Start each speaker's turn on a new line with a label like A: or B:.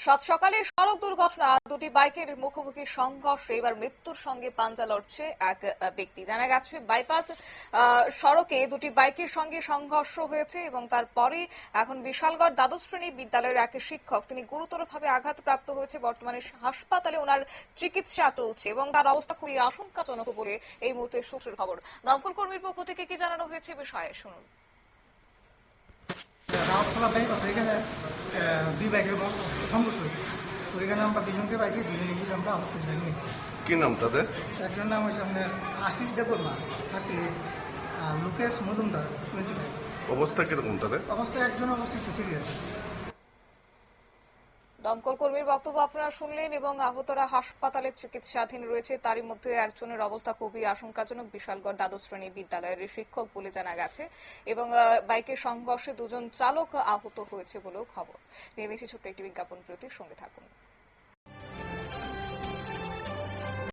A: সাত সকালে সড়ক দুর্ঘটনা, দুটি বাইকের মুখোমুখি সংঘর্ষে এবার মৃত্যুর সঙ্গে পাঞ্জা লড়ছে এক ব্যক্তি। জানা গেছে বাইপাস সড়কে দুটি বাইকের সঙ্গে সংঘর্ষ হয়েছে এবং তারপরে এখন বিশালগড় দ্বাদশ শ্রেণী বিদ্যালয়ের এক শিক্ষক তিনি গুরুতরভাবে আঘাতপ্রাপ্ত হয়েছে। বর্তমানে হাসপাতালে ওনার চিকিৎসা চলছে এবং তার অবস্থা খুবই আশঙ্কাজনক বলে এই মুহূর্তে সূত্রের খবর। দমকল কর্মীর পক্ষ থেকে কি জানানো হয়েছে বিষয়ে শুনুন।
B: এখানে দুই বাইকের সংঘর্ষ হয়েছে। তো এখানে আমরা দুজনকে পাইছি, দুজনে মিলে আমরা হসপিটালে নিয়েছি।
C: কি নাম তাদের?
B: একজন নাম হচ্ছে আপনার আশিস দেববর্মা 38, আর লোকেশ মজুমদার 25।
C: অবস্থা কিরকম তাদের?
B: অবস্থা একজন অবস্থা সিরিয়াস।
A: দমকল কর্মীর বক্তব্য আপনারা শুনলেন এবং আহতরা হাসপাতালে চিকিৎসাধীন রয়েছে। তারই মধ্যে একজনের অবস্থা খুবই আশঙ্কাজনক। বিশালগড় দ্বাদশ শ্রেণী বিদ্যালয়ের শিক্ষক বলে জানা গেছে এবং বাইকের সংঘর্ষে দুজন চালক আহত হয়েছে বলেও খবর। নিয়ে ছোট্ট একটি বিজ্ঞাপন বিরতির সঙ্গে থাকুন।